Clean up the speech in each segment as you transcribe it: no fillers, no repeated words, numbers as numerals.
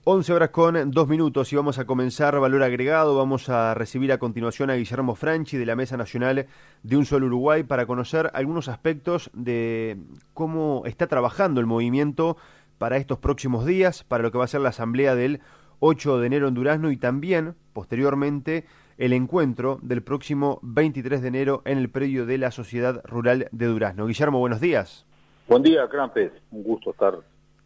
11 horas con 2 minutos y vamos a comenzar Valor Agregado. Vamos a recibir a continuación a Guillermo Franchi de la Mesa Nacional de Un Solo Uruguay para conocer algunos aspectos de cómo está trabajando el movimiento para estos próximos días, para lo que va a ser la asamblea del 8 de enero en Durazno y también, posteriormente, el encuentro del próximo 23 de enero en el predio de la Sociedad Rural de Durazno. Guillermo, buenos días. Buen día, Krampus. Un gusto estar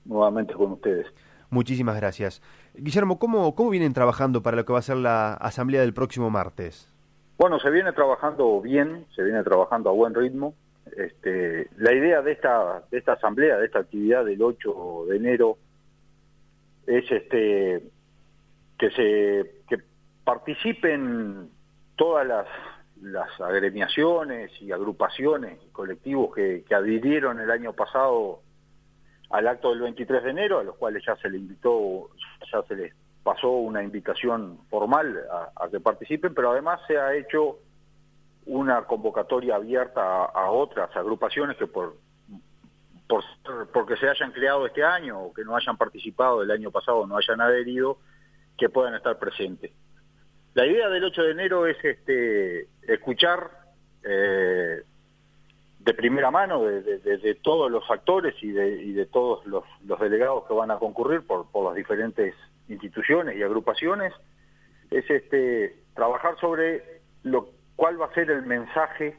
nuevamente con ustedes. Muchísimas gracias. Guillermo, ¿cómo vienen trabajando para lo que va a ser la asamblea del próximo martes? Bueno, se viene trabajando bien, se viene trabajando a buen ritmo. La idea de esta asamblea, de esta actividad del 8 de enero, es que participen todas las agremiaciones y agrupaciones y colectivos que adhirieron el año pasado al acto del 23 de enero, a los cuales ya se les invitó, ya se les pasó una invitación formal a que participen, pero además se ha hecho una convocatoria abierta a otras agrupaciones que porque se hayan creado este año o que no hayan participado el año pasado, no hayan adherido, que puedan estar presentes. La idea del 8 de enero es escuchar de primera mano de todos los actores y de todos los delegados que van a concurrir por las diferentes instituciones y agrupaciones, es trabajar sobre cuál va a ser el mensaje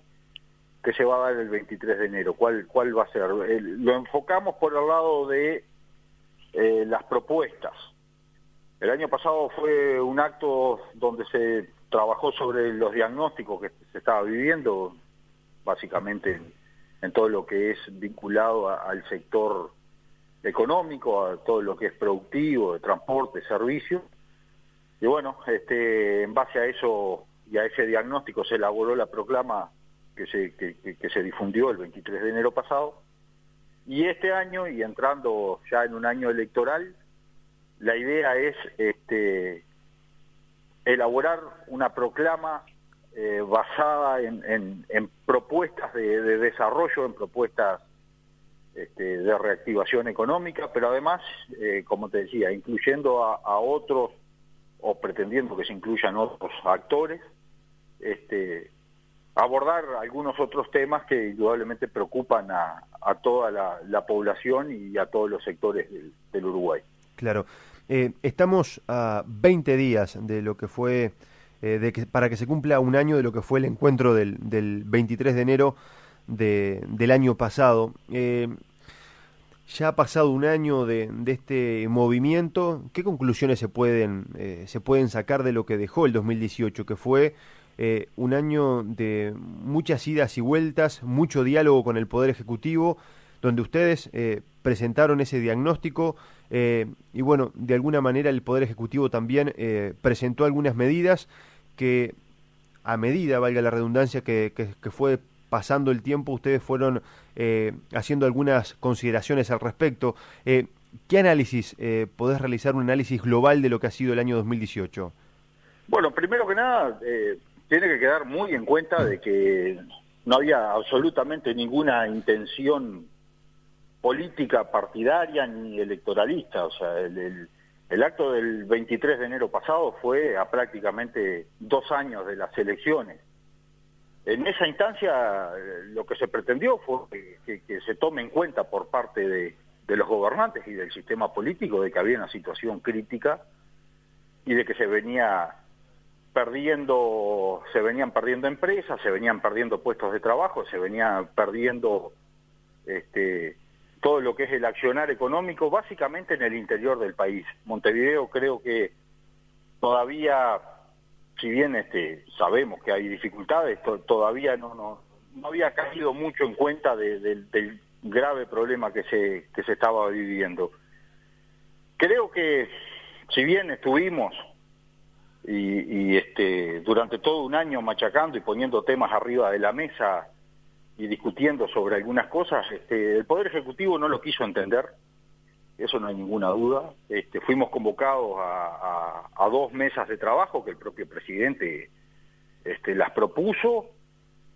que se va a dar el 23 de enero, cuál va a ser. Lo enfocamos por el lado de las propuestas. El año pasado fue un acto donde se trabajó sobre los diagnósticos que se estaba viviendo, básicamente en todo lo que es vinculado al sector económico, a todo lo que es productivo, de transporte, servicios. Y bueno, en base a eso y a ese diagnóstico se elaboró la proclama que se difundió el 23 de enero pasado. Y este año, y entrando ya en un año electoral, la idea es elaborar una proclama basada en propuestas de desarrollo, en propuestas de reactivación económica, pero además, como te decía, incluyendo a otros, o pretendiendo que se incluyan otros actores, abordar algunos otros temas que indudablemente preocupan a toda la población y a todos los sectores del Uruguay. Claro. Estamos a 20 días de lo que fue... para que se cumpla un año de lo que fue el encuentro del 23 de enero del año pasado. Ya ha pasado un año de este movimiento. ¿Qué conclusiones se pueden sacar de lo que dejó el 2018, que fue un año de muchas idas y vueltas, mucho diálogo con el Poder Ejecutivo, donde ustedes presentaron ese diagnóstico y bueno, de alguna manera el Poder Ejecutivo también presentó algunas medidas que, a medida, valga la redundancia, que fue pasando el tiempo, ustedes fueron haciendo algunas consideraciones al respecto. ¿Qué análisis podés realizar, un análisis global de lo que ha sido el año 2018? Bueno, primero que nada, tiene que quedar muy en cuenta de que no había absolutamente ninguna intención política partidaria ni electoralista. O sea, el acto del 23 de enero pasado fue a prácticamente 2 años de las elecciones. En esa instancia lo que se pretendió fue que se tome en cuenta por parte de los gobernantes y del sistema político de que había una situación crítica y de que se venían perdiendo empresas, se venían perdiendo puestos de trabajo, se venía perdiendo todo lo que es el accionar económico, básicamente en el interior del país. Montevideo creo que todavía, si bien sabemos que hay dificultades, todavía no había caído mucho en cuenta del grave problema que se estaba viviendo. Creo que si bien estuvimos durante todo un año machacando y poniendo temas arriba de la mesa y discutiendo sobre algunas cosas, el Poder Ejecutivo no lo quiso entender, eso no hay ninguna duda. Fuimos convocados a 2 mesas de trabajo que el propio presidente las propuso,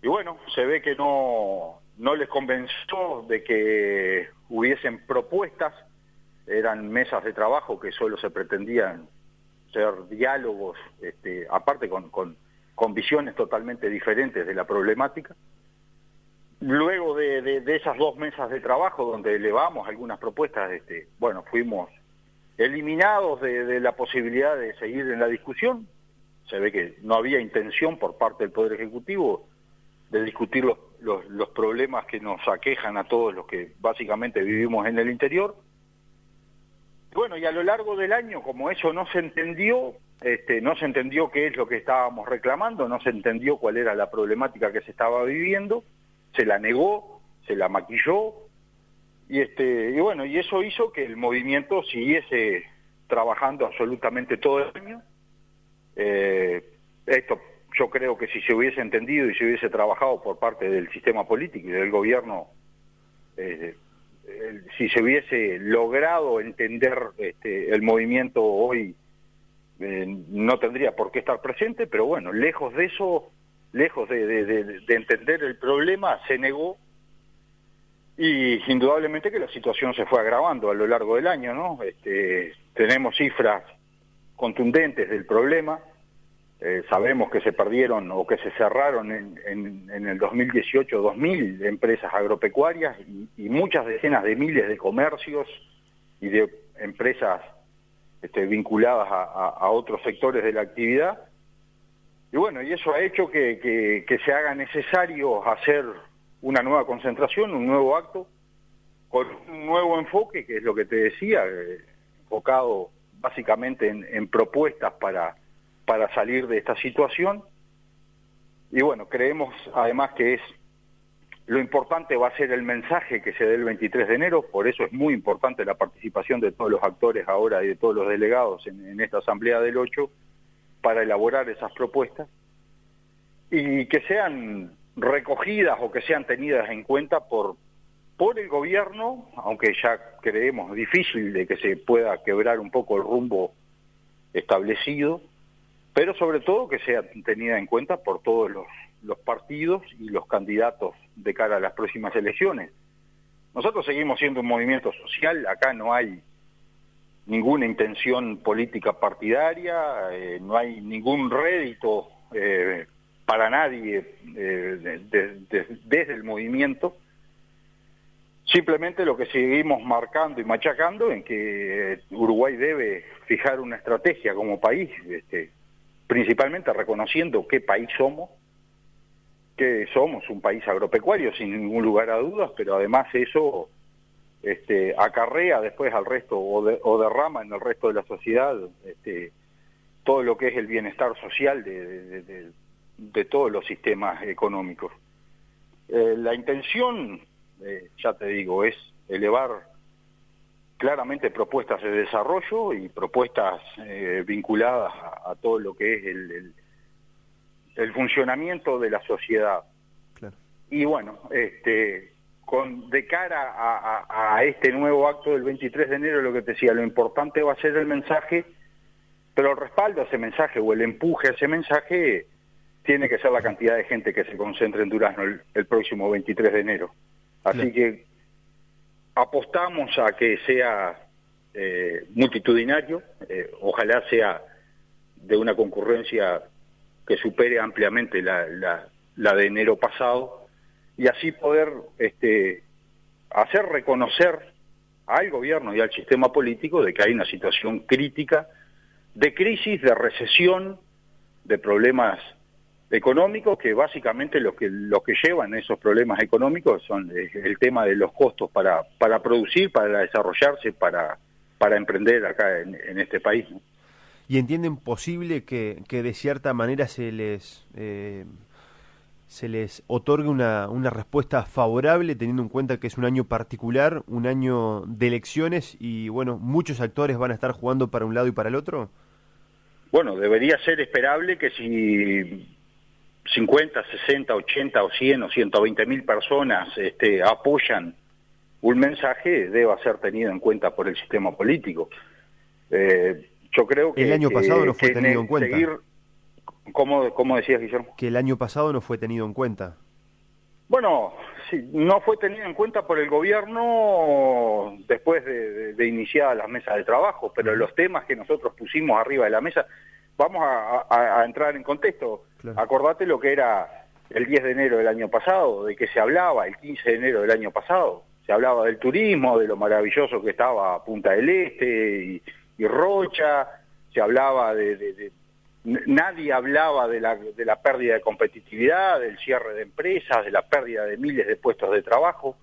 y bueno, se ve que no les convenció de que hubiesen propuestas eran mesas de trabajo que solo se pretendían ser diálogos, aparte con visiones totalmente diferentes de la problemática. Luego de esas 2 mesas de trabajo donde elevamos algunas propuestas, bueno, fuimos eliminados de la posibilidad de seguir en la discusión. Se ve que no había intención por parte del Poder Ejecutivo de discutir los problemas que nos aquejan a todos los que básicamente vivimos en el interior. Bueno, y a lo largo del año, como eso no se entendió qué es lo que estábamos reclamando, no se entendió cuál era la problemática que se estaba viviendo, se la negó, se la maquilló, y bueno, y eso hizo que el movimiento siguiese trabajando absolutamente todo el año. Esto yo creo que si se hubiese entendido y se hubiese trabajado por parte del sistema político y del gobierno, si se hubiese logrado entender el movimiento hoy, no tendría por qué estar presente, pero bueno, lejos de eso, lejos de entender el problema, se negó, y indudablemente que la situación se fue agravando a lo largo del año, ¿no? Tenemos cifras contundentes del problema. Sabemos que se perdieron o que se cerraron en el 2018 2.000 empresas agropecuarias y muchas decenas de miles de comercios y de empresas vinculadas a otros sectores de la actividad. Y bueno, y eso ha hecho que se haga necesario hacer una nueva concentración, un nuevo acto, con un nuevo enfoque, que es lo que te decía, enfocado básicamente en propuestas para salir de esta situación. Y bueno, creemos además que lo importante va a ser el mensaje que se dé el 23 de enero, por eso es muy importante la participación de todos los actores ahora y de todos los delegados en esta asamblea del 8 para elaborar esas propuestas y que sean recogidas o que sean tenidas en cuenta por el gobierno, aunque ya creemos difícil de que se pueda quebrar un poco el rumbo establecido, pero sobre todo que sea tenida en cuenta por todos los partidos y los candidatos de cara a las próximas elecciones. Nosotros seguimos siendo un movimiento social, acá no hay ninguna intención política partidaria, no hay ningún rédito para nadie desde el movimiento. Simplemente lo que seguimos marcando y machacando en que Uruguay debe fijar una estrategia como país, principalmente reconociendo qué país somos, que somos un país agropecuario sin ningún lugar a dudas, pero además eso acarrea después al resto o derrama en el resto de la sociedad todo lo que es el bienestar social de todos los sistemas económicos. La intención, ya te digo, es elevar claramente propuestas de desarrollo y propuestas vinculadas a todo lo que es el funcionamiento de la sociedad. Claro. Y bueno, de cara a este nuevo acto del 23 de enero, lo que te decía, lo importante va a ser el mensaje, pero el respaldo a ese mensaje o el empuje a ese mensaje tiene que ser la cantidad de gente que se concentre en Durazno el próximo 23 de enero. Así claro. Que apostamos a que sea multitudinario, ojalá sea de una concurrencia que supere ampliamente la de enero pasado, y así poder hacer reconocer al gobierno y al sistema político de que hay una situación crítica de crisis, de recesión, de problemas económicos, que básicamente lo que llevan esos problemas económicos son el tema de los costos para producir, para desarrollarse, para emprender acá en este país, ¿no? ¿Y entienden posible que de cierta manera se les otorgue una respuesta favorable, teniendo en cuenta que es un año particular, un año de elecciones y bueno, muchos actores van a estar jugando para un lado y para el otro? Bueno, debería ser esperable que si 50, 60, 80 o 100 o 120.000 personas apoyan un mensaje, deba ser tenido en cuenta por el sistema político. Yo creo que el año pasado no fue tenido en cuenta. ¿Cómo decías, Guillermo? Que el año pasado no fue tenido en cuenta. Bueno, Sí, no fue tenido en cuenta por el gobierno después de iniciadas las mesas de trabajo, pero los temas que nosotros pusimos arriba de la mesa, vamos a entrar en contexto. Claro. Acordate lo que era el 10 de enero del año pasado, de que se hablaba el 15 de enero del año pasado. Se hablaba del turismo, de lo maravilloso que estaba Punta del Este y Rocha, se hablaba nadie hablaba de la pérdida de competitividad, del cierre de empresas, de la pérdida de miles de puestos de trabajo,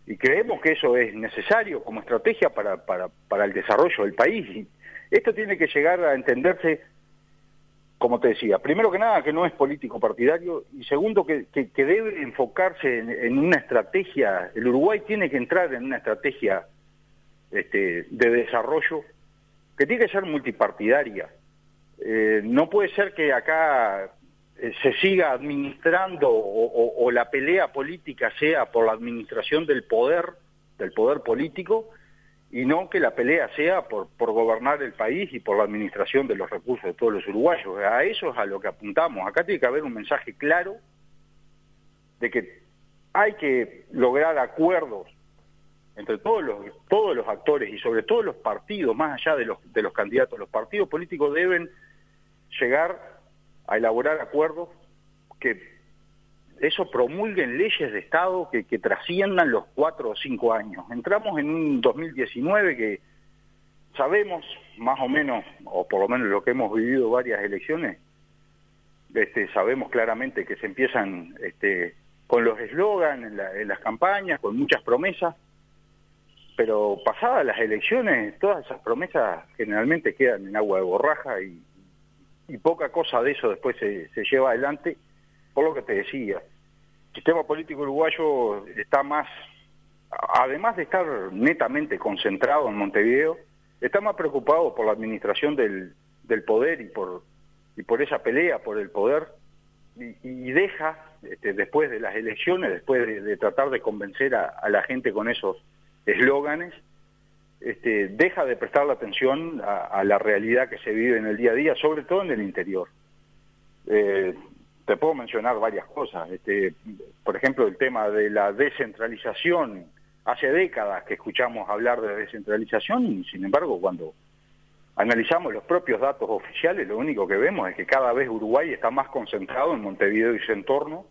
y creemos que eso es necesario como estrategia para el desarrollo del país. Y esto tiene que llegar a entenderse, como te decía, primero que nada, que no es político partidario, y segundo, que debe enfocarse en una estrategia. El Uruguay tiene que entrar en una estrategia de desarrollo que tiene que ser multipartidaria. No puede ser que acá se siga administrando o la pelea política sea por la administración del poder político, y no que la pelea sea por gobernar el país y por la administración de los recursos de todos los uruguayos. A eso es a lo que apuntamos. Acá tiene que haber un mensaje claro de que hay que lograr acuerdos entre todos los actores y sobre todo los partidos, más allá de los candidatos. Los partidos políticos deben llegar a elaborar acuerdos que eso promulguen leyes de Estado que trasciendan los 4 o 5 años. Entramos en un 2019 que sabemos más o menos, o por lo menos lo que hemos vivido varias elecciones, sabemos claramente que se empiezan con los eslogans en las campañas, con muchas promesas, pero pasadas las elecciones todas esas promesas generalmente quedan en agua de borraja y poca cosa de eso después se lleva adelante. Por lo que te decía, el sistema político uruguayo está más, además de estar netamente concentrado en Montevideo, está más preocupado por la administración del poder y por esa pelea por el poder, y deja, después de las elecciones, después de tratar de convencer a la gente con esos eslóganes, deja de prestar la atención a la realidad que se vive en el día a día, sobre todo en el interior. Te puedo mencionar varias cosas. Por ejemplo, el tema de la descentralización. Hace décadas que escuchamos hablar de descentralización y, sin embargo, cuando analizamos los propios datos oficiales, lo único que vemos es que cada vez Uruguay está más concentrado en Montevideo y su entorno,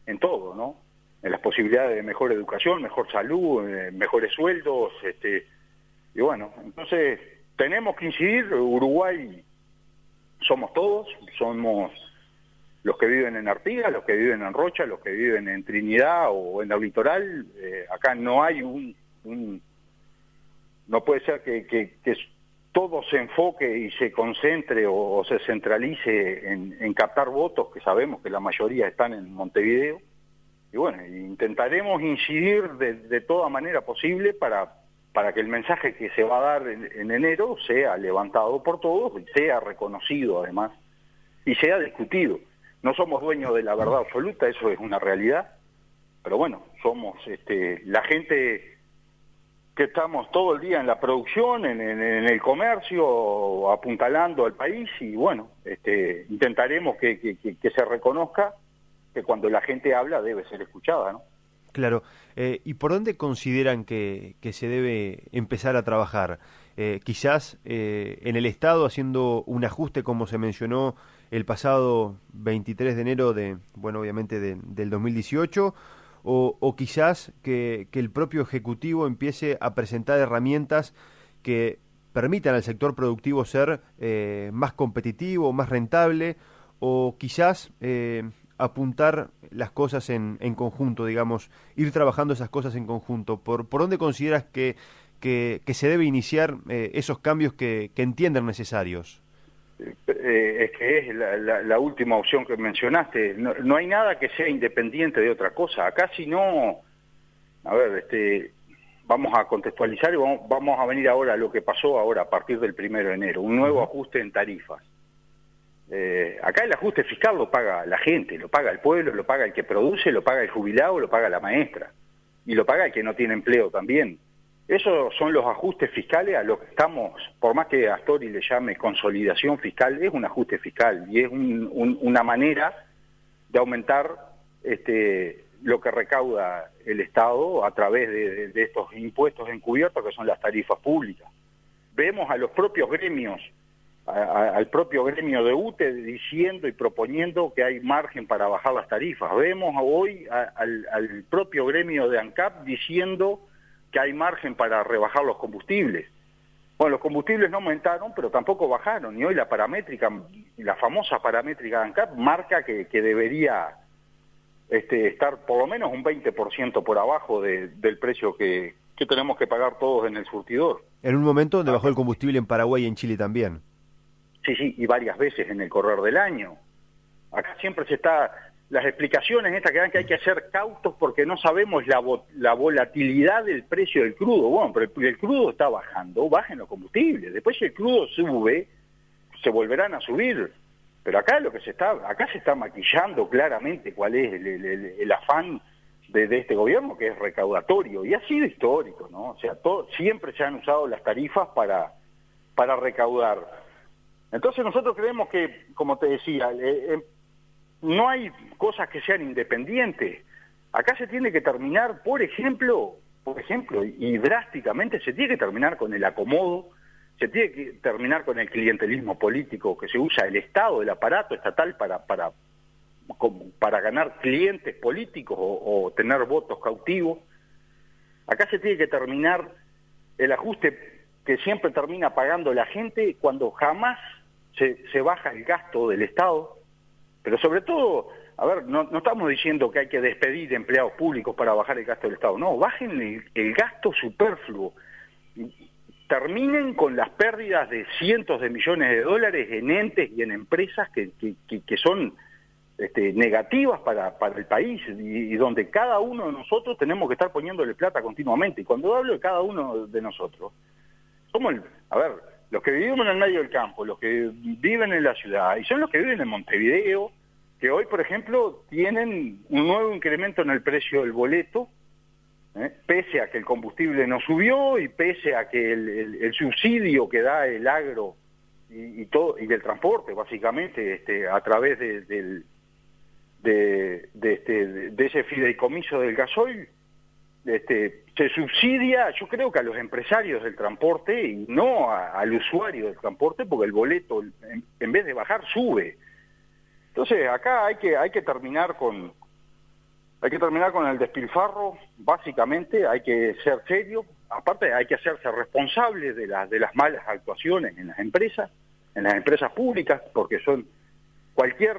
en todo, ¿no? En las posibilidades de mejor educación, mejor salud, mejores sueldos, y bueno, entonces tenemos que incidir. Uruguay somos todos, somos los que viven en Artigas, los que viven en Rocha, los que viven en Trinidad o en el litoral. Acá no hay no puede ser que todo se enfoque y se concentre o se centralice en captar votos, que sabemos que la mayoría están en Montevideo. Y bueno, intentaremos incidir de toda manera posible para que el mensaje que se va a dar en enero sea levantado por todos, y sea reconocido además, y sea discutido. No somos dueños de la verdad absoluta, eso es una realidad, pero bueno, somos la gente que estamos todo el día en la producción, en el comercio, apuntalando al país, y bueno, intentaremos que se reconozca que cuando la gente habla debe ser escuchada, ¿no? Claro. ¿Y por dónde consideran que se debe empezar a trabajar? Quizás en el Estado, haciendo un ajuste, como se mencionó el pasado 23 de enero obviamente del 2018, o quizás que el propio Ejecutivo empiece a presentar herramientas que permitan al sector productivo ser más competitivo, más rentable, o quizás apuntar las cosas en conjunto, digamos, ir trabajando esas cosas en conjunto. ¿Por dónde consideras que se debe iniciar esos cambios que entienden necesarios? Es que es la última opción que mencionaste. No hay nada que sea independiente de otra cosa. Acá si no, a ver, vamos a contextualizar y vamos a venir ahora a lo que pasó ahora a partir del 1 de enero, un nuevo ajuste en tarifas. Acá el ajuste fiscal lo paga la gente, lo paga el pueblo, lo paga el que produce, lo paga el jubilado, lo paga la maestra, y lo paga el que no tiene empleo también. Esos son los ajustes fiscales a los que estamos, por más que Astori le llame consolidación fiscal, es un ajuste fiscal y es una manera de aumentar lo que recauda el Estado a través de estos impuestos encubiertos que son las tarifas públicas. Vemos a los propios gremios, al propio gremio de UTE diciendo y proponiendo que hay margen para bajar las tarifas. Vemos hoy al propio gremio de ANCAP diciendo que hay margen para rebajar los combustibles. Bueno, los combustibles no aumentaron, pero tampoco bajaron, y hoy la paramétrica, la famosa paramétrica de ANCAP, marca que debería estar por lo menos un 20% por abajo del precio que tenemos que pagar todos en el surtidor. En un momento donde bajó el combustible en Paraguay y en Chile también. Sí, y varias veces en el correr del año. Acá siempre las explicaciones estas que dan que hay que ser cautos porque no sabemos la volatilidad del precio del crudo. Bueno, pero el crudo está bajando, bajen los combustibles. Después si el crudo sube, se volverán a subir. Pero acá se está maquillando claramente cuál es el afán de este gobierno, que es recaudatorio, y ha sido histórico, ¿no? O sea, siempre se han usado las tarifas para recaudar. Entonces nosotros creemos que, como te decía, no hay cosas que sean independientes. Acá se tiene que terminar, por ejemplo, y drásticamente se tiene que terminar con el acomodo, se tiene que terminar con el clientelismo político que se usa el Estado, el aparato estatal para ganar clientes políticos o tener votos cautivos. Acá se tiene que terminar el ajuste que siempre termina pagando la gente cuando jamás se baja el gasto del Estado. Pero sobre todo, a ver, no estamos diciendo que hay que despedir empleados públicos para bajar el gasto del Estado, no, bajen el gasto superfluo, terminen con las pérdidas de cientos de millones de dólares en entes y en empresas que son negativas para el país y donde cada uno de nosotros tenemos que estar poniéndole plata continuamente. Y cuando hablo de cada uno de nosotros, somos, los que vivimos en el medio del campo, los que viven en la ciudad, y son los que viven en Montevideo, que hoy, por ejemplo, tienen un nuevo incremento en el precio del boleto, pese a que el combustible no subió y pese a que el subsidio que da el agro y del transporte, básicamente, a través de ese fideicomiso del gasoil, se subsidia, yo creo que a los empresarios del transporte y no al usuario del transporte, porque el boleto en vez de bajar sube. Entonces acá hay que terminar con el despilfarro. Básicamente hay que ser serio, aparte hay que hacerse responsable de las malas actuaciones en las empresas públicas, porque son cualquier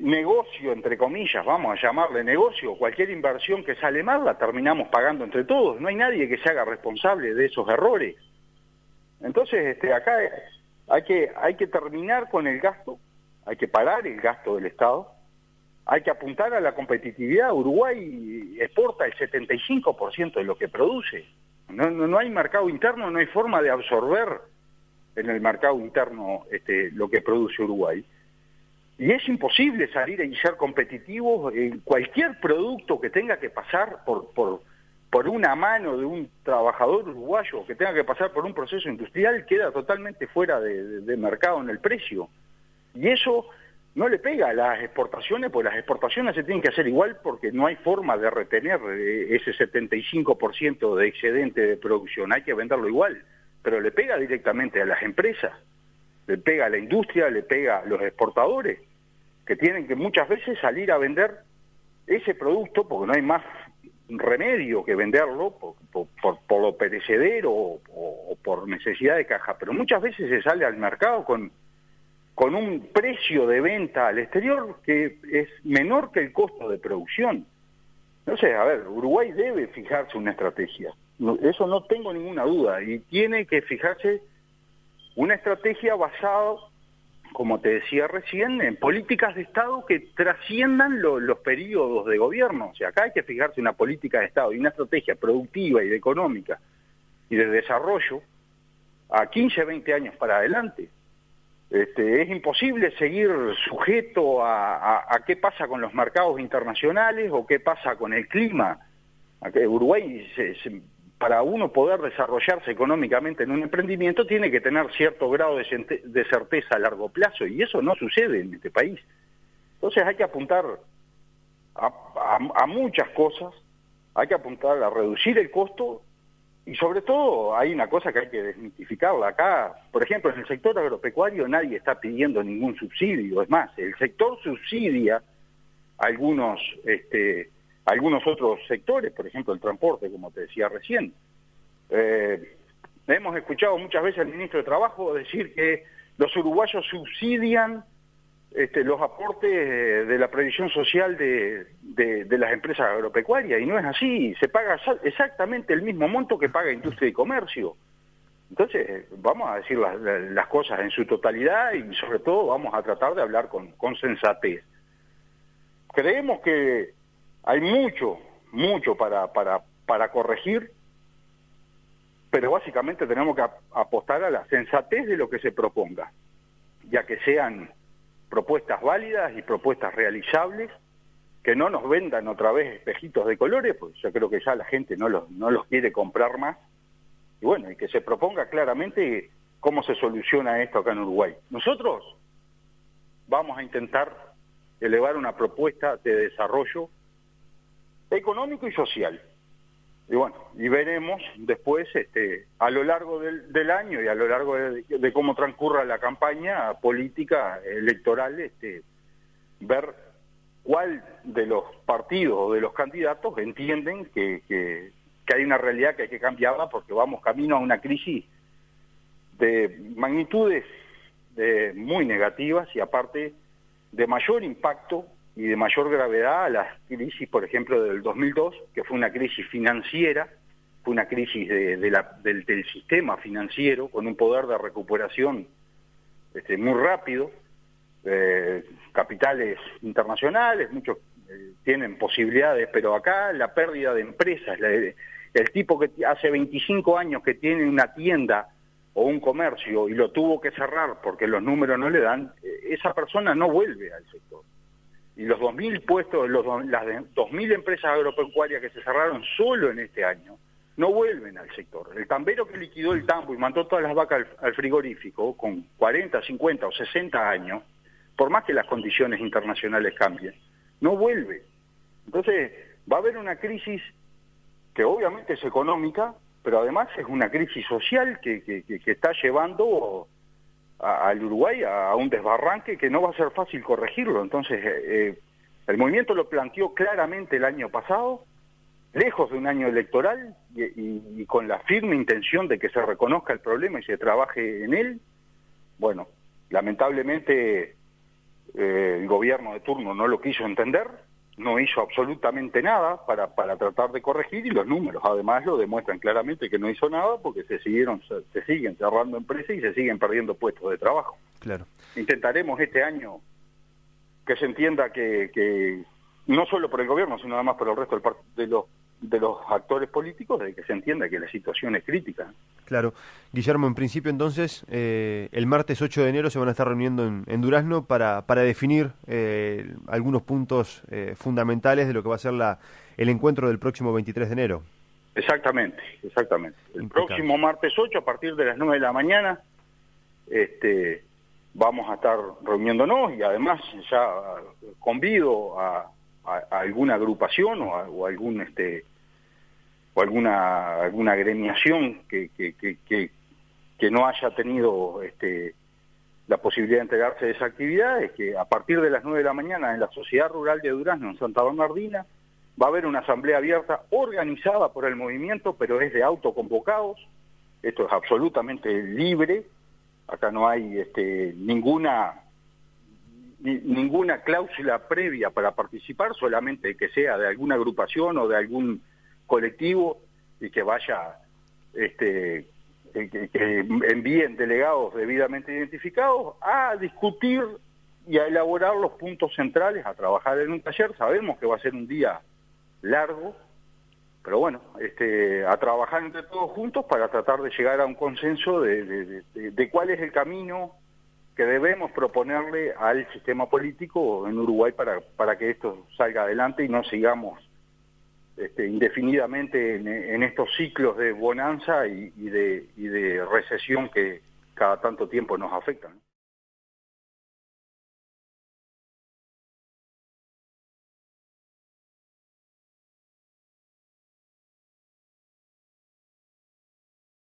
negocio, entre comillas, vamos a llamarle negocio, cualquier inversión que sale mal la terminamos pagando entre todos, no hay nadie que se haga responsable de esos errores. Entonces acá hay que terminar con el gasto, hay que parar el gasto del Estado, hay que apuntar a la competitividad. Uruguay exporta el 75% de lo que produce, no hay mercado interno, no hay forma de absorber en el mercado interno lo que produce Uruguay. Y es imposible salir y ser competitivos en cualquier producto que tenga que pasar por una mano de un trabajador uruguayo, que tenga que pasar por un proceso industrial, queda totalmente fuera de mercado en el precio. Y eso no le pega a las exportaciones, porque las exportaciones se tienen que hacer igual porque no hay forma de retener ese 75% de excedente de producción, hay que venderlo igual, pero le pega directamente a las empresas. Le pega a la industria, le pega a los exportadores, que tienen que muchas veces salir a vender ese producto porque no hay más remedio que venderlo por lo perecedero o por necesidad de caja. Pero muchas veces se sale al mercado con un precio de venta al exterior que es menor que el costo de producción. Entonces, Uruguay debe fijarse una estrategia. Eso no tengo ninguna duda. Y tiene que fijarse una estrategia basada, como te decía recién, en políticas de Estado que trasciendan los periodos de gobierno. O sea, acá hay que fijarse una política de Estado y una estrategia productiva y económica y de desarrollo a 15, 20 años para adelante. Es imposible seguir sujeto a qué pasa con los mercados internacionales o qué pasa con el clima. Uruguay para uno poder desarrollarse económicamente en un emprendimiento tiene que tener cierto grado de certeza a largo plazo, y eso no sucede en este país. Entonces hay que apuntar a muchas cosas, hay que apuntar a reducir el costo y sobre todo hay una cosa que hay que desmitificarla acá. Por ejemplo, en el sector agropecuario nadie está pidiendo ningún subsidio, es más, el sector subsidia algunos otros sectores, por ejemplo el transporte, como te decía recién. Hemos escuchado muchas veces al ministro de Trabajo decir que los uruguayos subsidian los aportes de la previsión social de las empresas agropecuarias, y no es así, se paga exactamente el mismo monto que paga Industria y Comercio. Entonces, vamos a decir las cosas en su totalidad y sobre todo vamos a tratar de hablar con sensatez. Creemos que hay mucho para corregir, pero básicamente tenemos que apostar a la sensatez de lo que se proponga, ya que sean propuestas válidas y propuestas realizables, que no nos vendan otra vez espejitos de colores, pues yo creo que ya la gente no los quiere comprar más, y bueno, y que se proponga claramente cómo se soluciona esto acá en Uruguay. Nosotros vamos a intentar elevar una propuesta de desarrollo económico y social, y bueno, y veremos después a lo largo del año y a lo largo de cómo transcurra la campaña política electoral, ver cuál de los partidos o de los candidatos entienden que hay una realidad que hay que cambiarla, porque vamos camino a una crisis de magnitudes muy negativas y aparte de mayor impacto y de mayor gravedad a la crisis, por ejemplo, del 2002, que fue una crisis financiera, fue una crisis del sistema financiero, con un poder de recuperación muy rápido, capitales internacionales, muchos tienen posibilidades, pero acá la pérdida de empresas, el tipo que hace 25 años que tiene una tienda o un comercio y lo tuvo que cerrar porque los números no le dan, esa persona no vuelve al sector. Y los 2.000 puestos, las 2.000 empresas agropecuarias que se cerraron solo en este año, no vuelven al sector. El tambero que liquidó el tambo y mandó todas las vacas al frigorífico con 40, 50 o 60 años, por más que las condiciones internacionales cambien, no vuelve. Entonces va a haber una crisis que obviamente es económica, pero además es una crisis social que está llevando al Uruguay a un desbarranque que no va a ser fácil corregirlo. Entonces, el movimiento lo planteó claramente el año pasado, lejos de un año electoral y con la firme intención de que se reconozca el problema y se trabaje en él. Bueno, lamentablemente el gobierno de turno no lo quiso entender, no hizo absolutamente nada para tratar de corregir, y los números además lo demuestran claramente que no hizo nada, porque se siguen cerrando empresas y se siguen perdiendo puestos de trabajo. Claro. Intentaremos este año que se entienda que no solo por el gobierno, sino además por el resto de los actores políticos, de que se entienda que la situación es crítica. Claro. Guillermo, en principio entonces, el martes 8 de enero se van a estar reuniendo en Durazno para definir algunos puntos fundamentales de lo que va a ser el encuentro del próximo 23 de enero. Exactamente. El Impecable. Próximo martes 8, a partir de las 9 de la mañana, vamos a estar reuniéndonos, y además ya convido a alguna agrupación o algún o alguna agremiación que no haya tenido la posibilidad de enterarse de esa actividad, es que a partir de las 9 de la mañana en la Sociedad Rural de Durazno, en Santa Bernardina, va a haber una asamblea abierta organizada por el movimiento, pero es de autoconvocados. Esto es absolutamente libre, acá no hay ninguna cláusula previa para participar, solamente que sea de alguna agrupación o de algún colectivo y que vaya, que envíen delegados debidamente identificados a discutir y a elaborar los puntos centrales, a trabajar en un taller. Sabemos que va a ser un día largo, pero bueno, a trabajar entre todos juntos para tratar de llegar a un consenso de cuál es el camino que debemos proponerle al sistema político en Uruguay para que esto salga adelante y no sigamos indefinidamente en estos ciclos de bonanza y de recesión que cada tanto tiempo nos afectan.